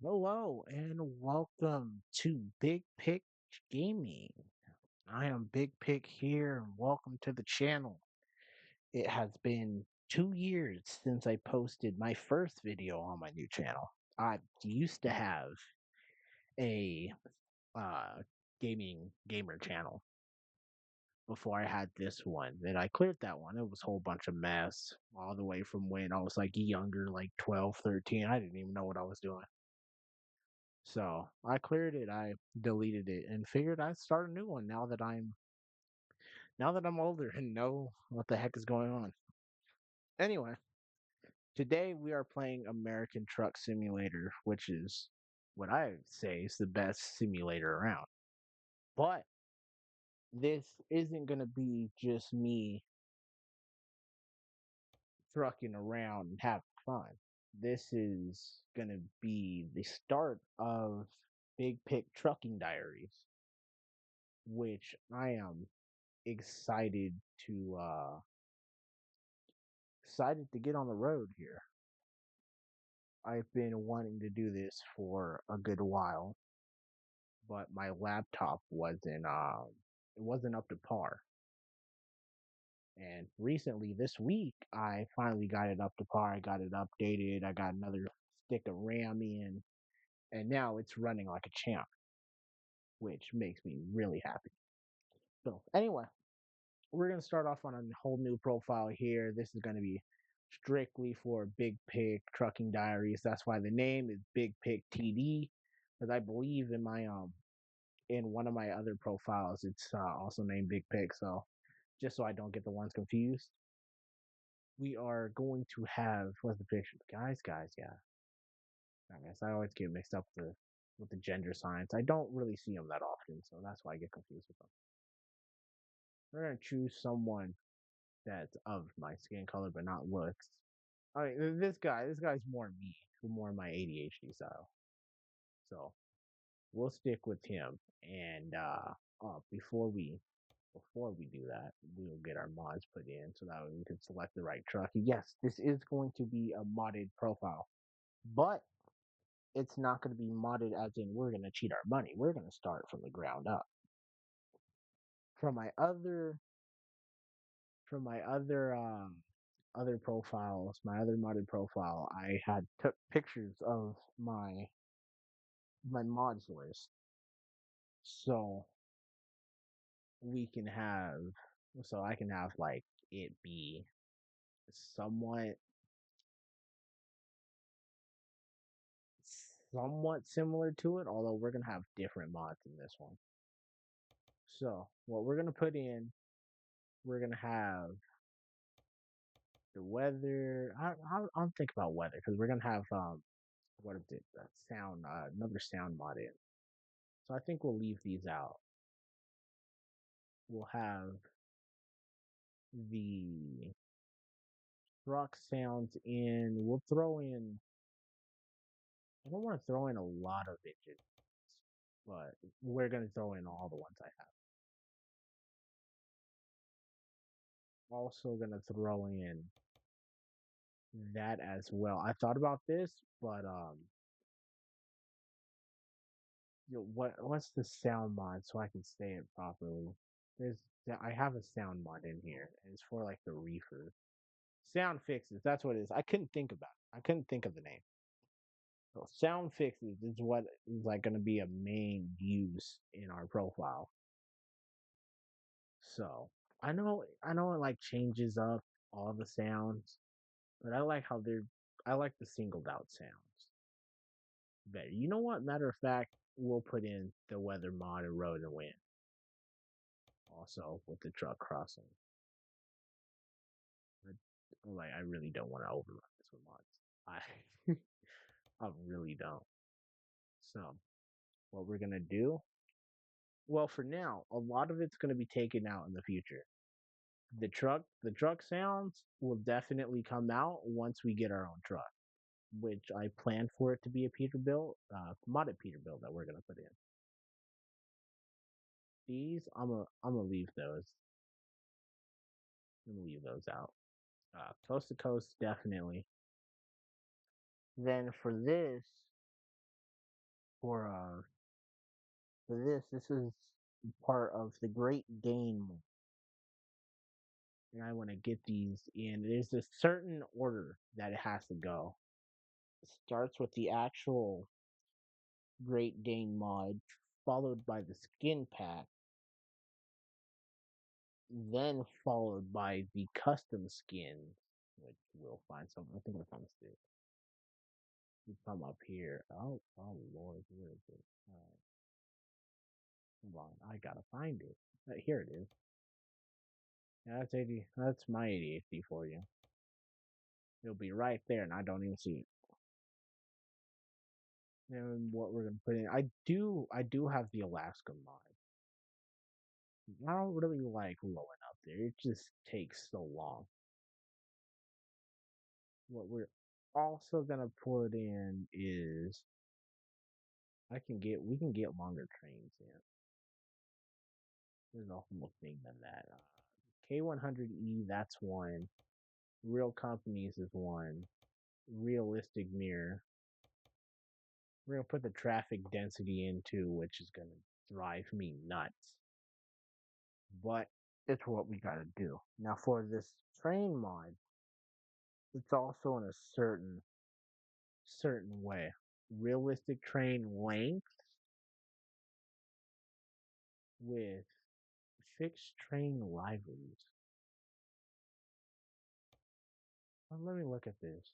Hello and welcome to B.P.T.D Gaming. I am B.P.T.D here and welcome to the channel. It has been 2 years since I posted my first video on my new channel. I used to have a uh, gamer channel before I had this one. Then I cleared that one. It was a whole bunch of mess all the way from when I was like younger, like 12, 13. I didn't even know what I was doing. So I cleared it, I deleted it, and figured I'd start a new one now that I'm older and know what the heck is going on. Anyway, today we are playing American Truck Simulator, which is what I say is the best simulator around. But this isn't gonna be just me trucking around and having fun. This is gonna be the start of B.P.T.D Trucking Diaries, which I am excited to get on the road here. I've been wanting to do this for a good while, but my laptop wasn't up to par. And recently this week I finally got it up to par. I got it updated. I got another stick of RAM in, and now it's running like a champ, which makes me really happy. So anyway, we're gonna start off on a whole new profile here. This is gonna be strictly for B.P.T.D Trucking Diaries. That's why the name is B.P.T.D, because I believe in one of my other profiles it's also named B.P.T.D. So just so I don't get the ones confused, we are going to have what's the picture? Guys, yeah. I guess I always get mixed up with the gender signs. I don't really see them that often, so that's why I get confused with them. We're gonna choose someone that's of my skin color but not looks. I mean, this guy's more me, more my ADHD style. So we'll stick with him. And before we do that, we'll get our mods put in so that way we can select the right truck. Yes, this is going to be a modded profile, but it's not going to be modded as in we're going to cheat our money. We're going to start from the ground up. From my other other profiles, my other modded profile, I had took pictures of my mods list, so we can have, so I can have like it be somewhat somewhat similar to it, although we're gonna have different mods in this one. So what we're gonna put in, we're gonna have the weather. I'll think about weather because we're gonna have what is it? Sound, another sound mod in. So I think we'll leave these out. We'll have the truck sounds in. We'll throw in. I don't want to throw in a lot of engines, but we're gonna throw in all the ones I have. Also gonna throw in that as well. I thought about this, but what's the sound mod so I can say it properly? There's I have a sound mod in here, and it's for like the reefer. Sound fixes. That's what it is. I couldn't think about it. I couldn't think of the name. So sound fixes is what is like going to be a main use in our profile. So I know it like changes up all the sounds, but I like the singled out sounds better. You know what? Matter of fact, we'll put in the weather mod and road and wind. Also with the truck crossing. I really don't want to overrun this with mods. I really don't. So what we're gonna do? Well, for now, a lot of it's gonna be taken out in the future. The truck sounds will definitely come out once we get our own truck, which I plan for it to be a Peterbilt, modded Peterbilt that we're gonna put in. These I'm gonna leave those. I'm gonna leave those out. Coast to coast definitely. Then for this, For this is part of the Great Dane, and I want to get these in. There's a certain order that it has to go. It starts with the actual Great Dane mod, followed by the skin pack, then followed by the custom skins, which we'll find some. I think we'll find it. You come up here. Oh Lord, where is it? All right, hold on. I gotta find it. Here it is. Yeah, that's 80. That's my ADHD for you. It'll be right there, and I don't even see it. And what we're gonna put in, I do have the Alaska mod. I don't really like blowing up there. It just takes so long. What we're also gonna put in is we can get longer trains in. There's a whole thing than that. K100E, that's one. Real companies is one. Realistic mirror. We're gonna put the traffic density into, which is gonna drive me nuts. But it's what we gotta do. Now for this train mod, it's also in a certain way. Realistic train length with fixed train liveries. Well, let me look at this.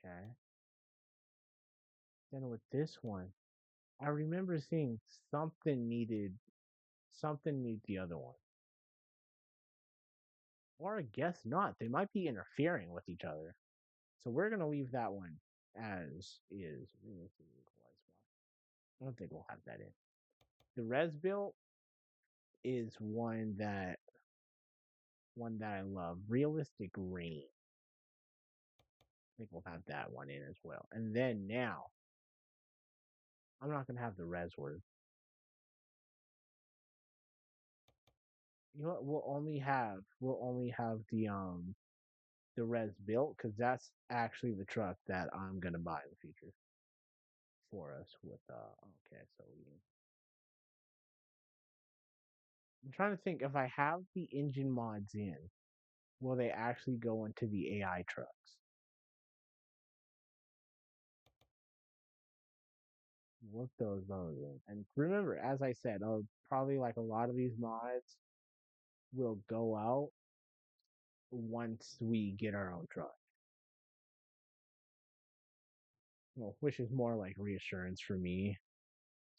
Okay. Then with this one, I remember seeing something need the other one. Or I guess not. They might be interfering with each other. So we're gonna leave that one as is. I don't think we'll have that in. The res built is one that I love. Realistic rain. I think we'll have that one in as well. And then now, I'm not gonna have the res word. You know what? We'll only have the res built because that's actually the truck that I'm gonna buy in the future for us with okay, so I'm trying to think if I have the engine mods in, will they actually go into the AI trucks? What those in? And remember, as I said, probably like a lot of these mods will go out once we get our own truck. Well, which is more like reassurance for me,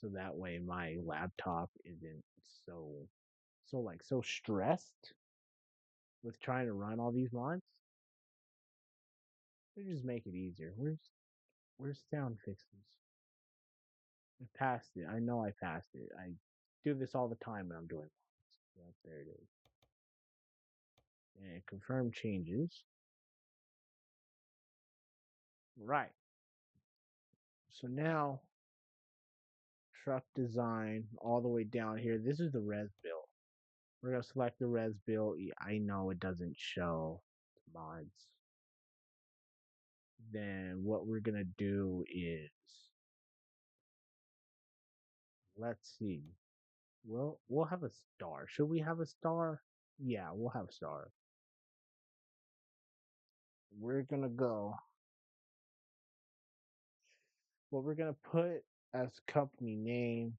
so that way my laptop isn't so stressed with trying to run all these mods. We just make it easier. Where's sound fixes? I passed it. I know I passed it. I do this all the time when I'm doing mods. Yep, there it is. And confirm changes. Right. So now truck design all the way down here. This is the res build. We're gonna select the res build. I know it doesn't show mods. Then what we're gonna do is, let's see. We'll have a star. Should we have a star? Yeah, we'll have a star. We're gonna go. What we're gonna put as company name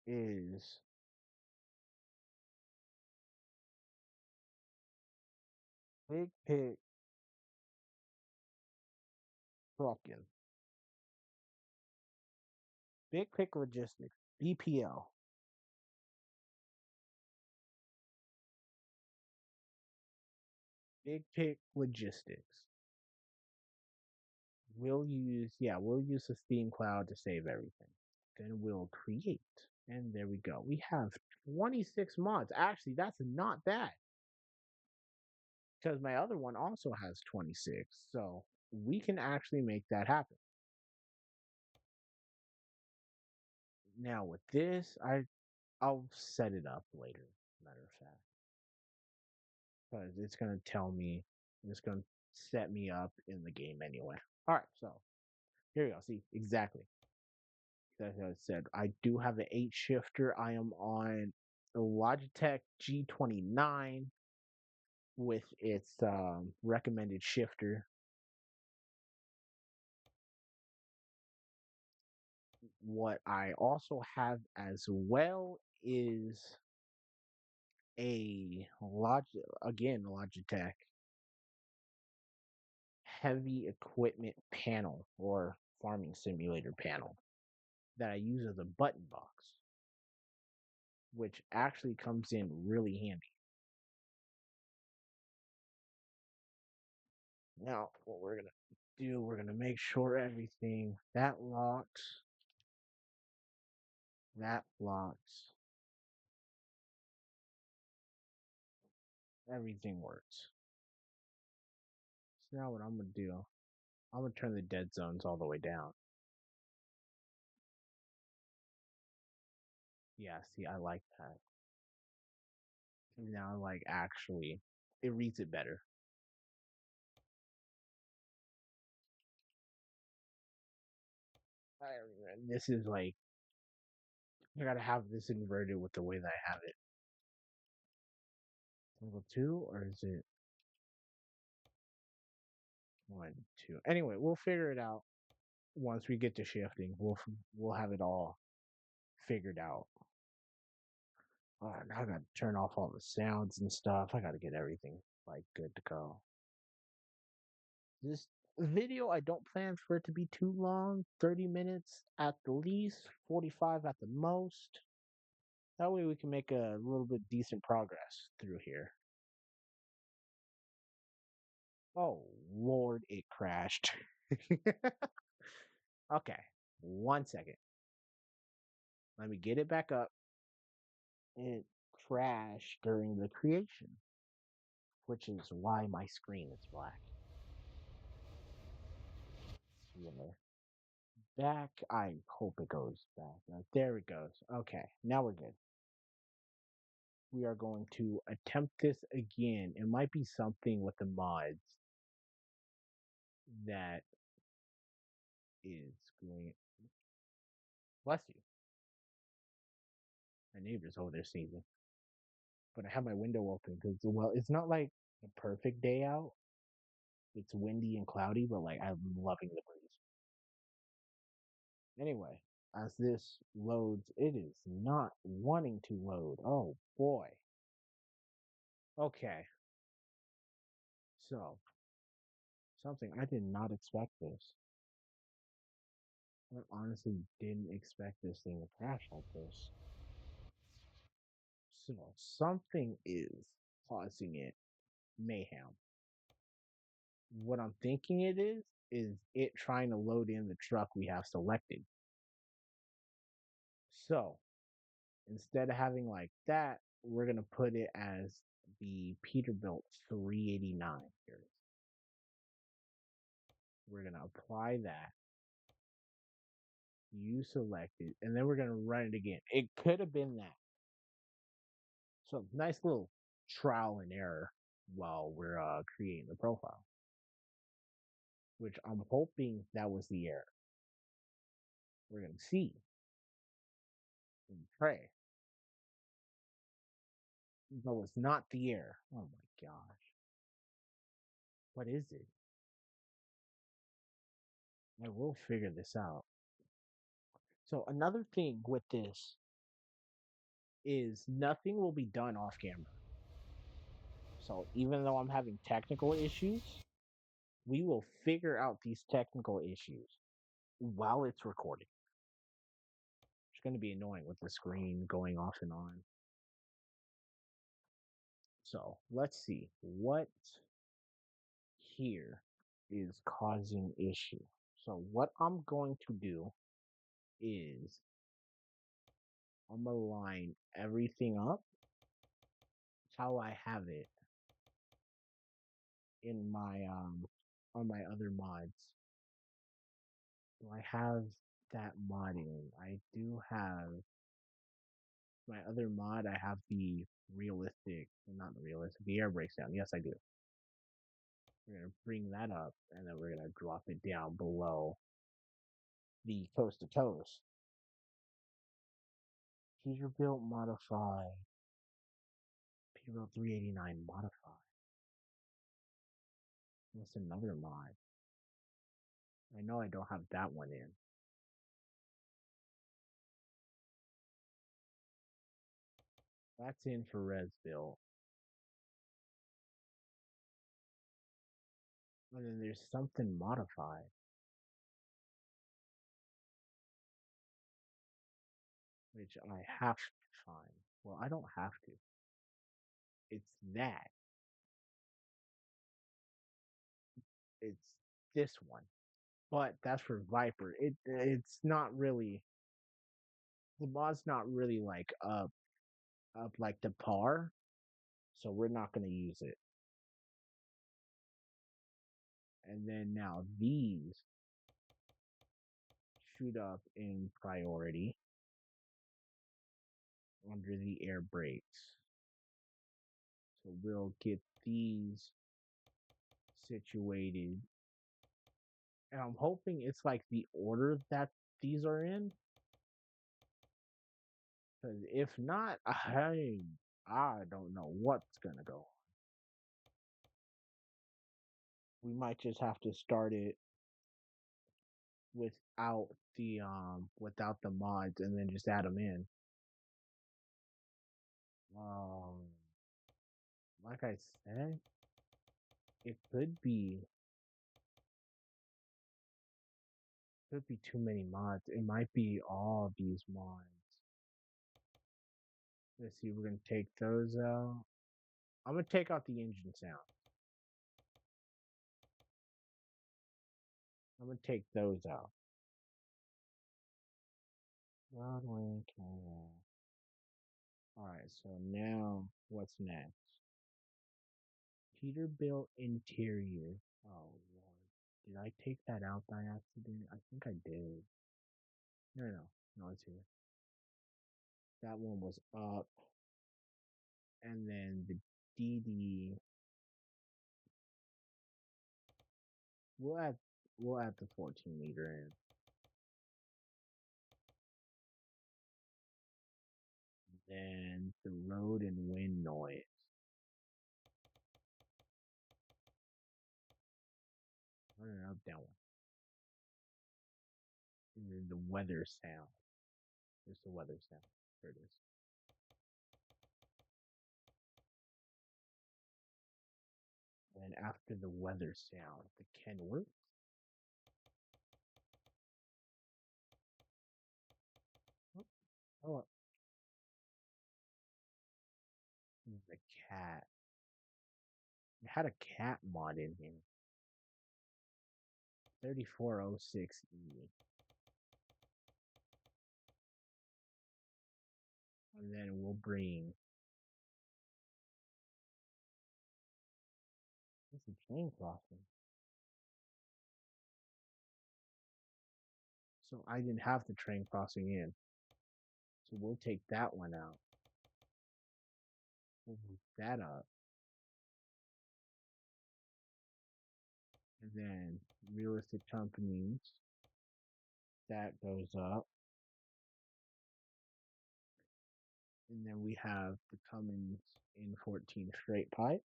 is Big Pig Trucking. Big Pig Logistics. BPL. Big Pig Logistics. We'll use the Steam Cloud to save everything. Then we'll create. And there we go. We have 26 mods. Actually, that's not bad. Because my other one also has 26. So we can actually make that happen. Now with this, I'll set it up later, matter of fact. because it's gonna tell me, it's gonna set me up in the game anyway. All right, so here we go. See, exactly. That's what I said. I do have an 8 shifter. I am on the Logitech G29 with its recommended shifter. What I also have as well is a Logitech heavy equipment panel or farming simulator panel that I use as a button box, which actually comes in really handy. Now, what we're gonna do, we're gonna make sure everything that locks, that locks, everything works. So now what I'm gonna do, I'm gonna turn the dead zones all the way down. Yeah, see, I like that. Now, like, actually, it reads it better. And this is like, I gotta have this inverted with the way that I have it. Level 2, or is it 1, 2? Anyway, we'll figure it out once we get to shifting. We'll have it all figured out. All right, now I gotta turn off all the sounds and stuff. I gotta get everything like good to go. This video, I don't plan for it to be too long, 30 minutes at the least, 45 at the most. That way we can make a little bit decent progress through here. Oh, Lord, it crashed. Okay, 1 second. Let me get it back up. It crashed during the creation, which is why my screen is black. Yeah. Back. I hope it goes back. There it goes. Okay, now we're good. We are going to attempt this again. It might be something with the mods that is going. Bless you. My neighbor's over there sneezing. But I have my window open because, well, it's not like a perfect day out. It's windy and cloudy, but like I'm loving the breeze. Anyway, as this loads, it is not wanting to load. Oh boy. Okay. So, something I did not expect this. I honestly didn't expect this thing to crash like this. So, something is causing it mayhem. What I'm thinking it is it trying to load in the truck we have selected. So, instead of having like that, we're going to put it as the Peterbilt 389 here. We're going to apply that. You select it, and then we're going to run it again. It could have been that. So, nice little trial and error while we're creating the profile, which I'm hoping that was the error. We're going to see and pray. No, it's not the error. Oh my gosh. What is it? I will figure this out. So another thing with this is nothing will be done off camera. So even though I'm having technical issues, we will figure out these technical issues while it's recording. It's going to be annoying with the screen going off and on. So let's see what here is causing issue. So what I'm going to do is I'm gonna line everything up how I have it in my on my other mods. Do I have that mod in? I do have my other mod. I have the realistic, not the realistic. The air breaks down. Yes, I do. We're gonna bring that up, and then we're gonna drop it down below the coast to coast. Peterbilt modified. Peterbilt 389 modified. What's another mod? I know I don't have that one in. That's in for Resbuilt. And then there's something modified, which I have to find. Well, I don't have to. It's that. It's this one. But that's for Viper. It's not really the mod's not really like up like the par, so we're not gonna use it. And then now these shoot up in priority under the air brakes. So we'll get these situated. And I'm hoping it's like the order that these are in. Because if not, I don't know what's gonna go on. We might just have to start it without without the mods and then just add them in. Um, like I said, it could be too many mods. It might be all these mods. Let's see, we're gonna take those out. I'm gonna take out the engine sound. I'm gonna take those out. Broadway, Canada. Alright, so now what's next? Peterbilt interior. Oh lord. Did I take that out by accident? I think I did. No, it's here. That one was up. And then the DD. We'll add we'll add the 14 liter in. Then the road and wind noise. Turn it up that one. And then the weather sound. There's the weather sound. There it is. And then after the weather sound, the Kenworth. Oh, the cat. It had a cat mod in here. 3406E. And then we'll bring. What's the train crossing? So I didn't have the train crossing in. So we'll take that one out. We'll move that up. And then realistic companies. That goes up. And then we have the Cummins in 14 straight pipe.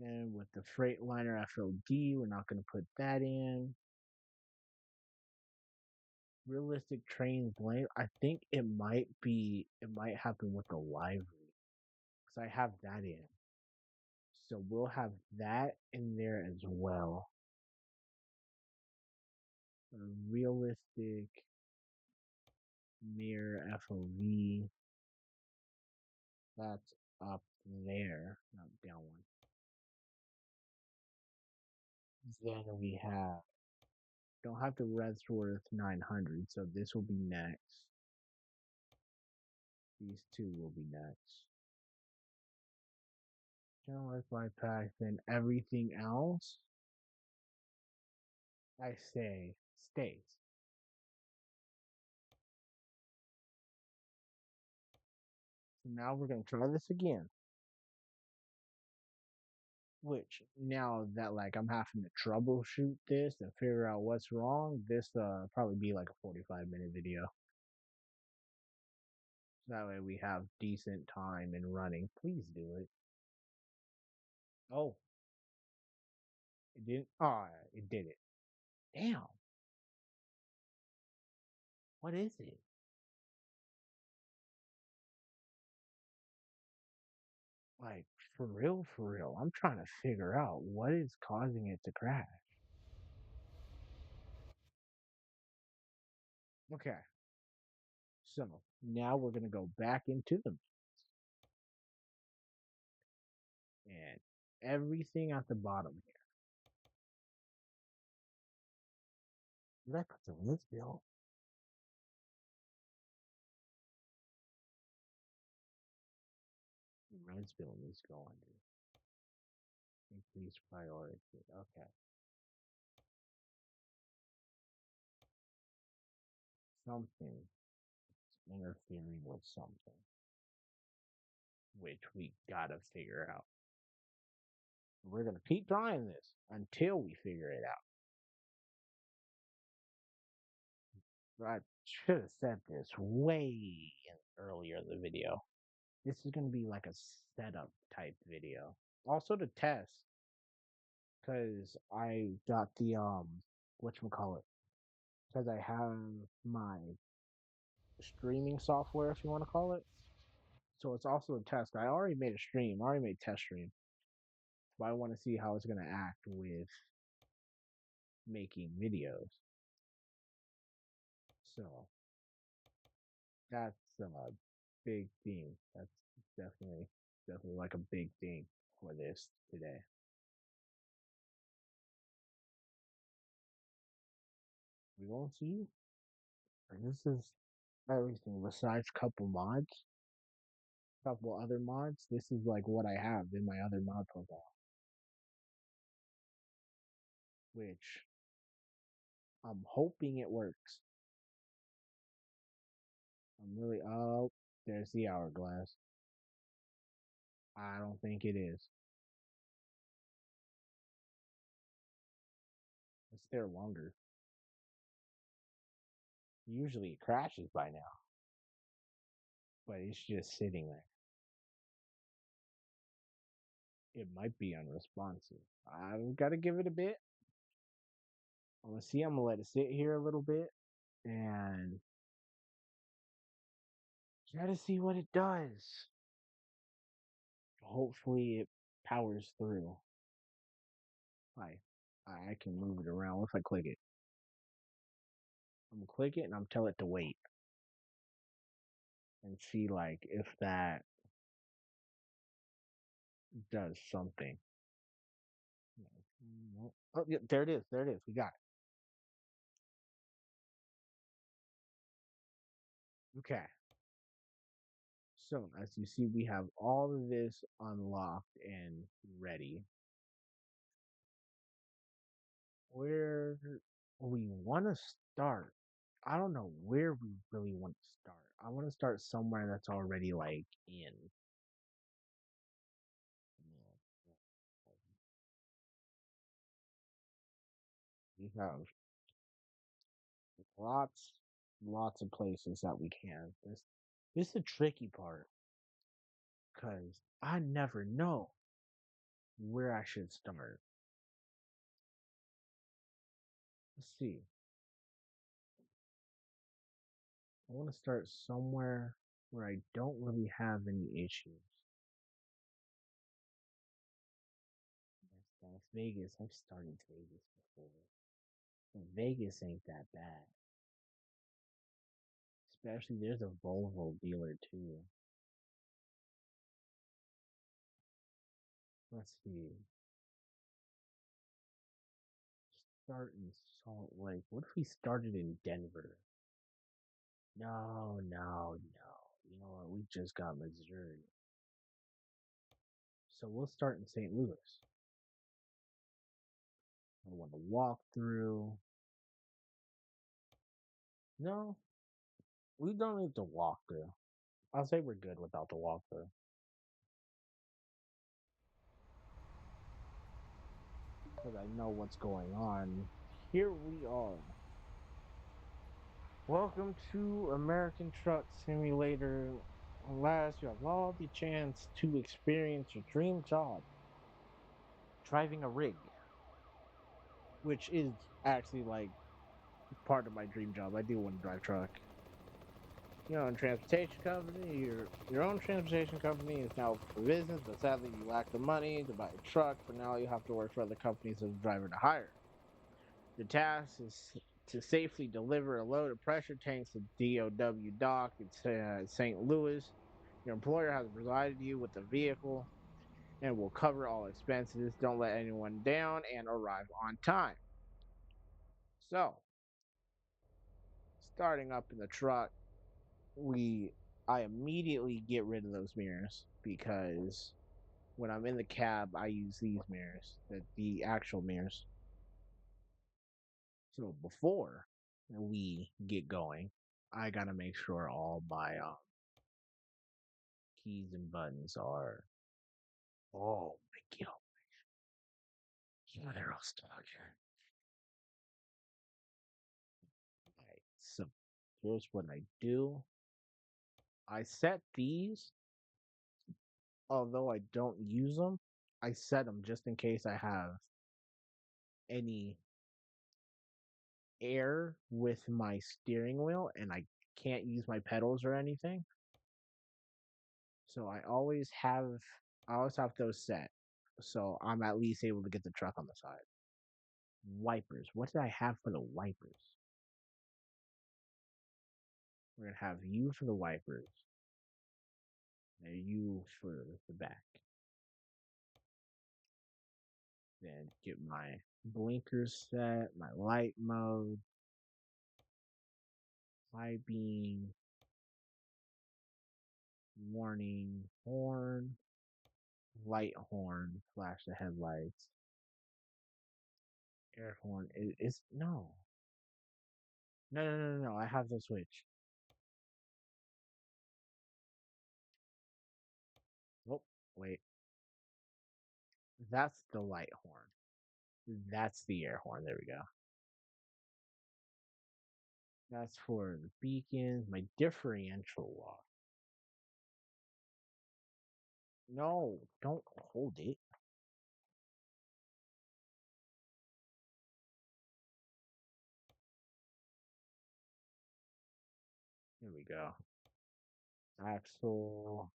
And with the Freightliner FLD, we're not going to put that in. Realistic trains lane. I think it might happen with the livery. Because I have that in. So we'll have that in there as well. A realistic mirror FOV. That's up there, not down one. Then we don't have the Redsworth 900, so this will be next. These two will be next. Don't like my pack, then everything else, I say, stays. Now we're gonna try this again. Which now that like I'm having to troubleshoot this and figure out what's wrong, this probably be like a 45-minute video. So that way we have decent time in running. Please do it. Oh, it didn't. Ah, it did it. Damn. What is it? Like for real. I'm trying to figure out what is causing it to crash. Okay, so now we're gonna go back into them and everything at the bottom here. Did I put some in this bill? Red's bill needs to go under. Increase priority. Okay. Something is interfering with something, which we gotta figure out. We're gonna keep trying this until we figure it out. I should have said this way earlier in the video. This is gonna be like a setup type video. Also to test, cause I got the whatchamacallit, cause I have my streaming software, if you want to call it. So it's also a test. I already made a stream. I already made a test stream, but I want to see how it's gonna act with making videos. So that's a big thing. That's definitely like a big thing for this today. We won't see. And this is everything besides couple other mods. This is like what I have in my other mod profile, which I'm hoping it works. I'm really oh, there's the hourglass. I don't think it is. It's there longer. Usually it crashes by now, but it's just sitting there. It might be unresponsive. I've got to give it a bit. I'm gonna see. I'm gonna let it sit here a little bit and try to see what it does. Hopefully it powers through. Like I can move it around. What if I click it? I'm gonna click it and I'm tell it to wait and see like if that does something. Oh, yeah, there it is. There it is. We got it. Okay. So as you see, we have all of this unlocked and ready. Where we want to start, I don't know where we really want to start. I want to start somewhere that's already like in. We have lots, lots of places that we can. This is the tricky part because I never know where I should start. Let's see. I want to start somewhere where I don't really have any issues. Las Vegas. I've started Vegas before. But Vegas ain't that bad. Especially there's a Volvo dealer too. Let's see. Start in Salt Lake. What if we started in Denver? No, no, no. You know what? We just got Missouri. So we'll start in St. Louis. I want to walk through. No, we don't need to walk through. I'll say we're good without the walkthrough because I know what's going on. Here we are. Welcome to American Truck Simulator. Last, you have all the chance to experience your dream job, driving a rig, which is actually like part of my dream job. I do want to drive truck. You know, in transportation company, your own transportation company is now open for business, but sadly you lack the money to buy a truck. For now, you have to work for other companies as a driver to hire. The task is to safely deliver a load of pressure tanks to DOW dock in St. Louis. Your employer has provided you with the vehicle and will cover all expenses. Don't let anyone down and arrive on time. So, starting up in the truck, we I immediately get rid of those mirrors because when I'm in the cab, I use these mirrors, the actual mirrors. So before we get going, I gotta make sure all my keys and buttons are. Oh my god, yeah, they're all stuck. Right, so here's what I do. I set these, although I don't use them. I set them just in case I have any air with my steering wheel and I can't use my pedals or anything. So I always have those set. So I'm at least able to get the truck on the side. Wipers. What did I have for the wipers? We're gonna have U for the wipers and U for the back. Then get my blinkers set, my light mode, high beam, warning, horn, light horn, flash the headlights, air horn. It's no. No. I have the switch. Oh, wait. That's the light horn. That's the air horn. There we go. That's for the beacons. My differential lock. No, don't hold it. There we go. Axle.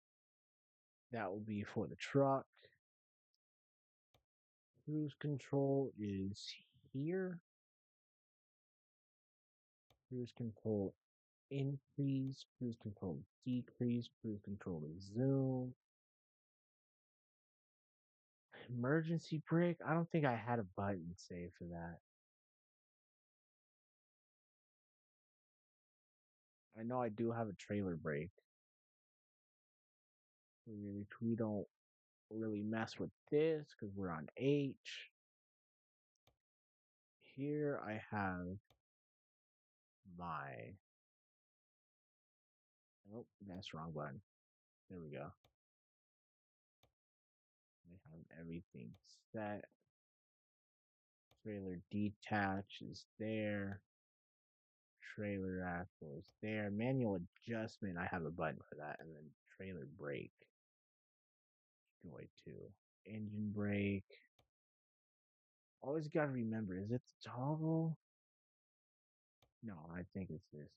That will be for the truck. Cruise control is here. Cruise control increase. Cruise control decrease. Cruise control zoom. Emergency brake. I don't think I had a button saved for that. I know I do have a trailer brake. We don't really mess with this because we're on H. Here I have my. Oh, that's wrong button. There we go. I have everything set. Trailer detach is there. Trailer axle is there. Manual adjustment, I have a button for that. And then trailer brake. Joy 2. Engine brake. Always got to remember, is it the toggle? No, I think it's this.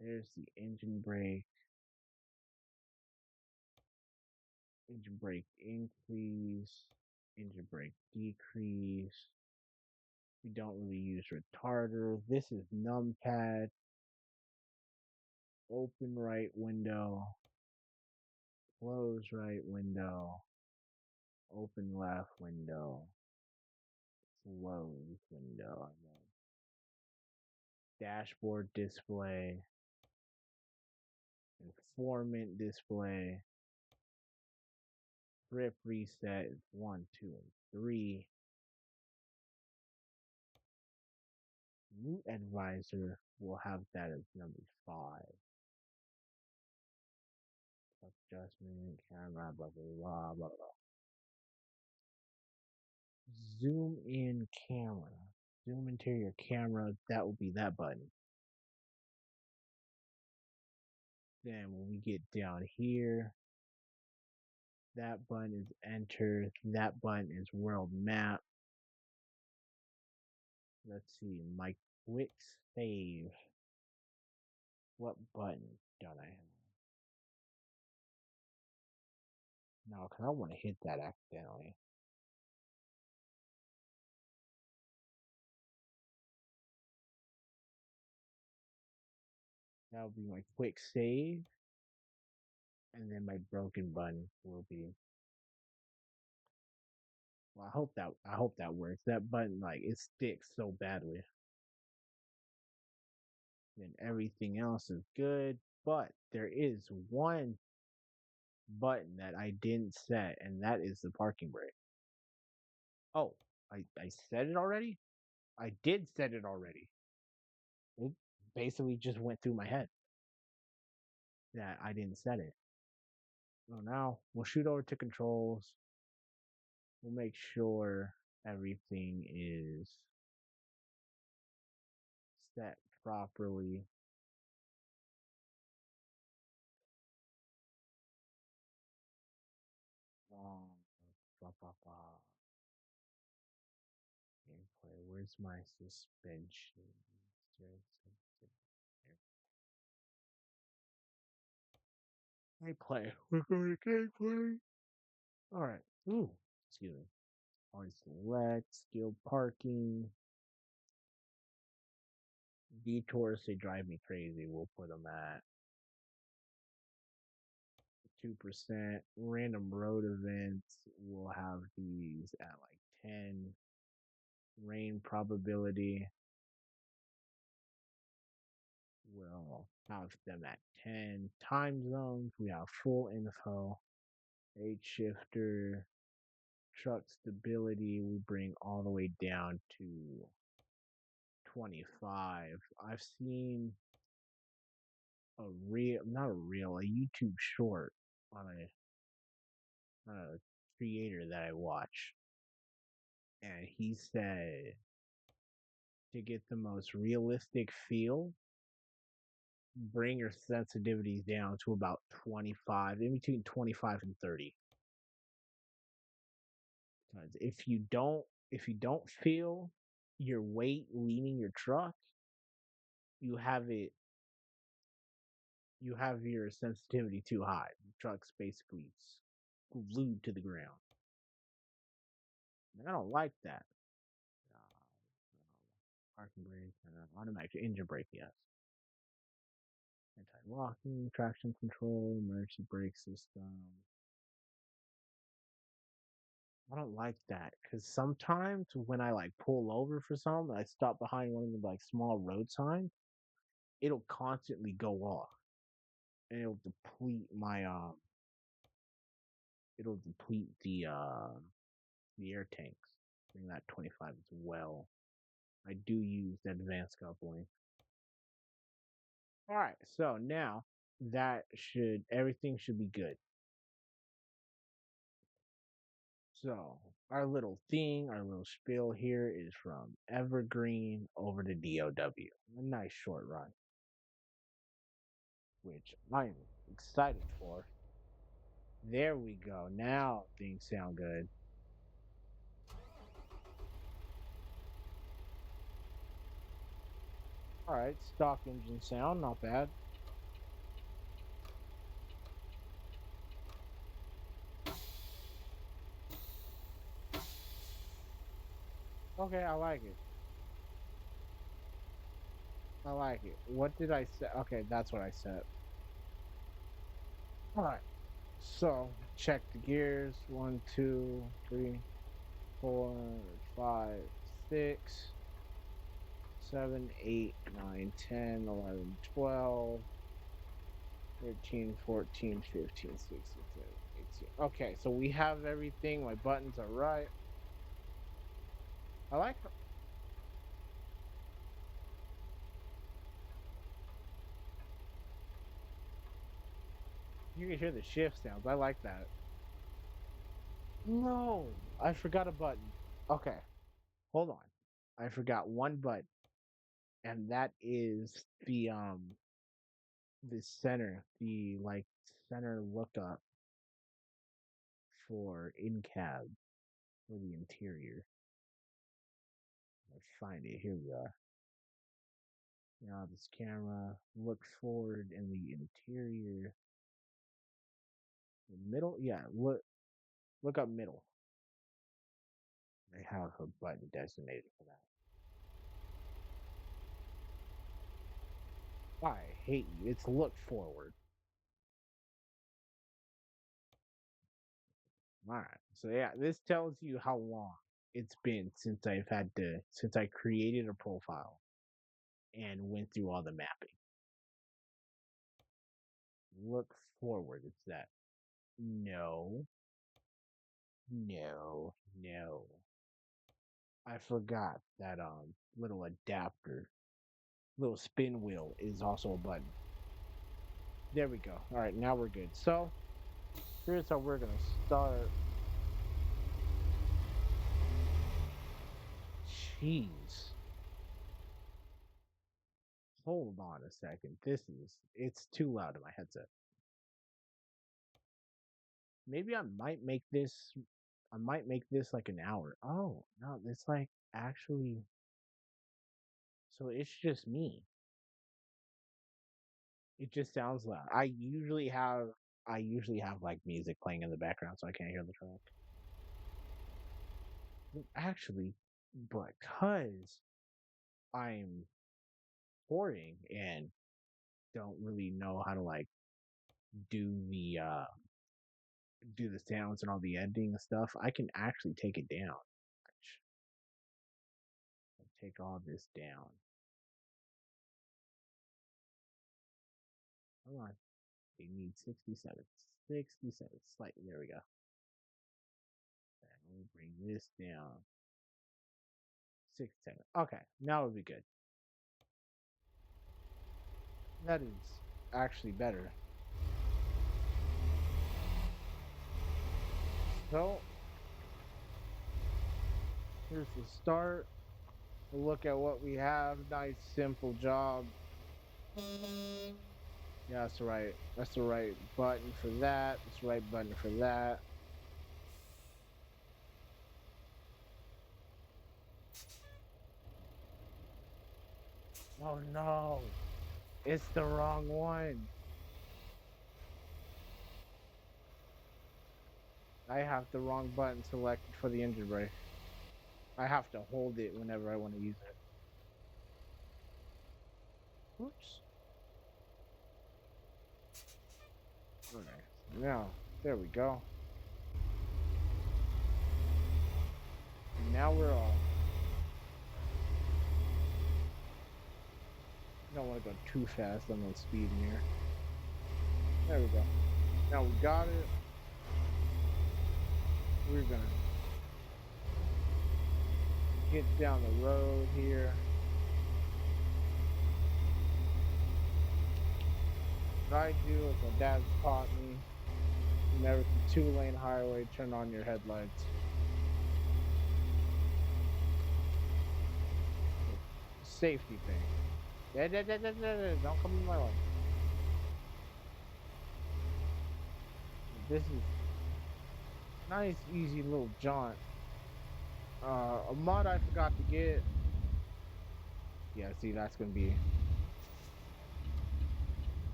There's the engine brake. Engine brake increase. Engine brake decrease. We don't really use retarder. This is numpad. Open right window. Close right window. Open left window. Close window. And then dashboard display. Informant display. Grip reset is 1, 2, and 3. Route advisor will have that as number 5. adjustment, camera, blah, blah, blah, blah, blah. Zoom in camera. Zoom interior camera. That will be that button. Then when we get down here, that button is enter. That button is world map. Let's see, my quick save. What button don't I have? No, because I want to hit that accidentally. That'll be my quick save. And then my broken button will be. Well, I hope that works. That button, like, it sticks so badly. Then everything else is good. But there is one button that I didn't set, and that is the parking brake. Oh, I said it already? I did set it already. It basically just went through my head that I didn't set it. So now we'll shoot over to controls. We'll make sure everything is set properly. Blah, blah, blah. Gameplay. Where's my suspension? Gameplay. We're going to gameplay. All right. Ooh, excuse me. On select, skill parking. Detours, they drive me crazy. We'll put them at 2%. Random road events, we'll have these at like 10. Rain probability, we'll have them at 10. Time zones, we have full info. Age shifter, truck stability, we bring all the way down to 25. I've seen a YouTube short on a creator that I watch, and he said to get the most realistic feel, bring your sensitivities down to about 25, in between 25 and 30. Because if you don't feel your weight leaning your truck, you have your sensitivity too high. The truck's basically glued to the ground. And I don't like that. Parking brake, automatic engine brake, yes. Anti-locking, traction control, emergency brake system. I don't like that because sometimes when I like pull over for something, I stop behind one of the like small road signs, it'll constantly go off, and it'll deplete the air tanks. Bring that 25 as well. I do use the advanced coupling. All right, so now everything should be good. So our little spiel here is from Evergreen over to DOW. A nice short run, which I'm excited for. There we go. Now things sound good. All right, stock engine sound, not bad. Okay, I like it. I like it. What did I say? Okay, that's what I said. All right. So check the gears. 1, 2, 3, 4, 5, 6, 7, 8, 9, 10, 11, 12, 13, 14, 15, 16, 17, 18. Okay, so we have everything. My buttons are right. I like You can hear the shift sounds. I like that. No, I forgot a button. Okay, hold on. I forgot one button, and that is the center, the like center lookup for in cab for the interior. Let's find it. Here we are. Now this camera looks forward in the interior. The middle? Yeah, look up middle. They have a button designated for that. I hate you. It's look forward. Alright. So yeah, this tells you how long it's been since I created a profile and went through all the mapping. Look forward, it's that. No, no, no. I forgot that little adapter, little spin wheel is also a button. There we go. All right, now we're good. So here's how we're gonna start. Jeez. Hold on a second. It's too loud in my headset. Maybe I might make this like an hour. Oh, no, it's like actually, so it's just me. It just sounds loud. I usually have like music playing in the background so I can't hear the track. Actually, because I'm boring and don't really know how to like do the uh do the sounds and all the editing and stuff, I can actually take it down. Take all this down. Come on. We need 67. 67. Slightly. There we go. And we'll bring this down. 67. Okay. Now it'll be good. That is actually better. So, here's the start. We'll look at what we have. Nice, simple job. Yeah, that's right. That's the right button for that. That's the right button for that. Oh no. It's the wrong one. I have the wrong button selected for the engine brake. I have to hold it whenever I want to use it. Oops. Okay. Now, there we go. Now we're off. I don't want to go too fast. I'm on speed in here. There we go. Now we got it. We're gonna get down the road here. What I do is my dad's taught me. Whenever it's a 2-lane highway, turn on your headlights. Safety thing. Don't come in my way. This is nice, easy little jaunt. A mod I forgot to get. Yeah, see, that's gonna be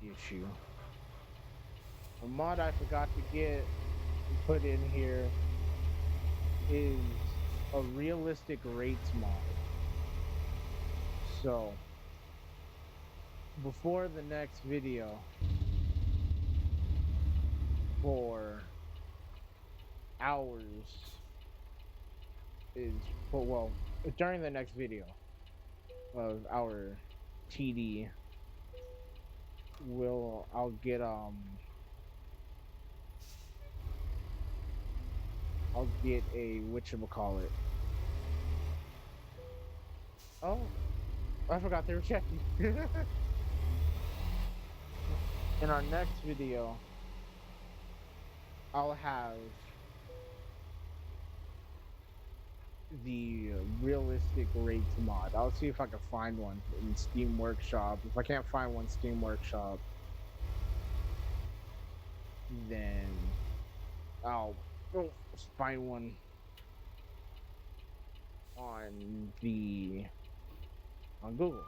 the issue. A mod I forgot to get and put in here is a realistic rates mod. So, before the next video, for hours is, well, during the next video of our TD, I'll get a whatchamacallit. Oh, I forgot they were checking. In our next video, I'll have the realistic rates mod. I'll see if I can find one in Steam Workshop. If I can't find one Steam Workshop, then I'll find one on Google.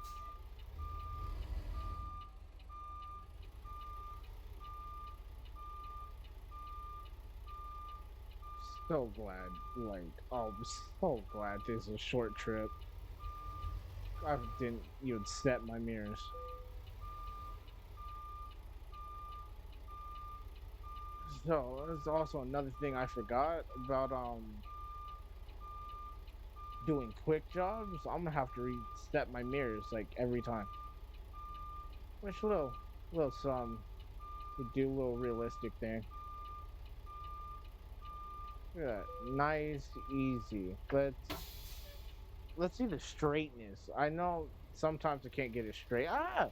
So glad, oh, I'm so glad this is a short trip. I didn't even set my mirrors. So there's also another thing I forgot about doing quick jobs. I'm gonna have to reset my mirrors like every time. Which little some to do a little realistic thing. Look at that. Nice, easy. Let's see the straightness. I know sometimes I can't get it straight. I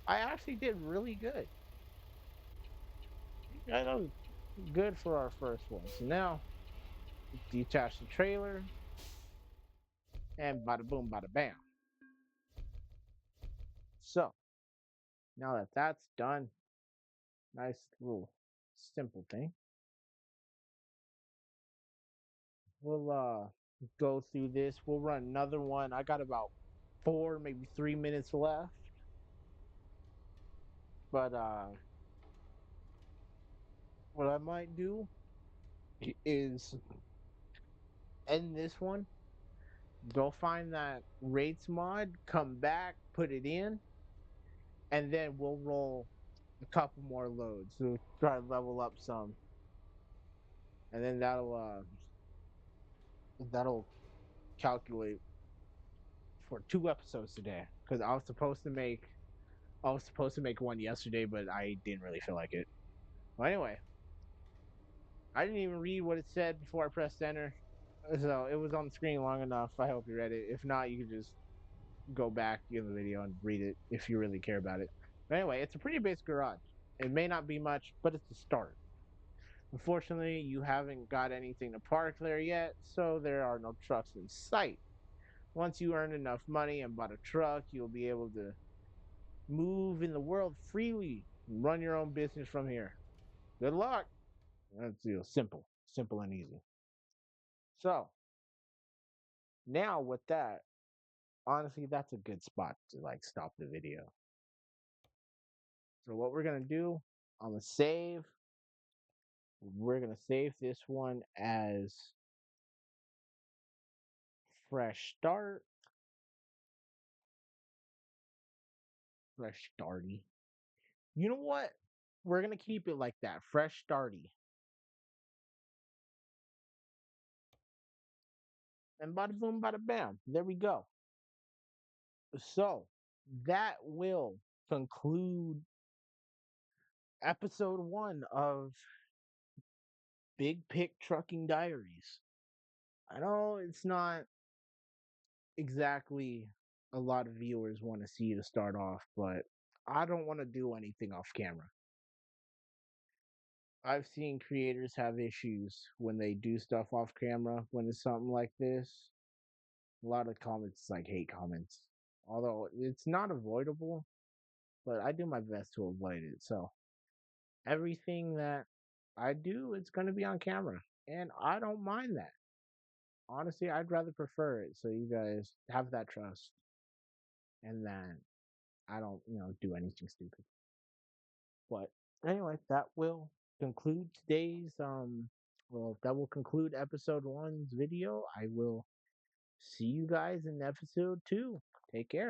actually did really good. I know good for our first one. So now detach the trailer and bada boom, bada bam. So now that that's done, nice little simple thing. We'll go through this. We'll run another one. I got about 4, maybe 3 minutes left. But what I might do is end this one, go find that rates mod, come back, put it in, and then we'll roll a couple more loads. So try to level up some. And then that'll calculate for 2 episodes today. Because I was supposed to make one yesterday, but I didn't really feel like it. Well, anyway, I didn't even read what it said before I pressed enter. So it was on the screen long enough. I hope you read it. If not, you can just go back in the video and read it if you really care about it. But anyway, it's a pretty basic garage. It may not be much, but it's a start. Unfortunately, you haven't got anything to park there yet, so there are no trucks in sight. Once you earn enough money and bought a truck, you'll be able to move in the world freely and run your own business from here. Good luck. That's simple and easy. So now with that, honestly, that's a good spot to like stop the video. So what we're gonna do, I'm gonna save. We're gonna save this one as fresh start, fresh starty. You know what? We're gonna keep it like that, fresh starty. And bada boom, bada bam. There we go. So that will conclude episode 1 of Big Pick Trucking Diaries. I know it's not exactly a lot of viewers want to see to start off, but I don't want to do anything off camera. I've seen creators have issues when they do stuff off camera when it's something like this. A lot of comments like hate comments. Although it's not avoidable, but I do my best to avoid it. So everything that I do, it's going to be on camera. And I don't mind that. Honestly, I'd rather prefer it so you guys have that trust and that I don't, do anything stupid. But anyway, that will conclude today's that will conclude episode 1's video. I will see you guys in episode 2. Take care.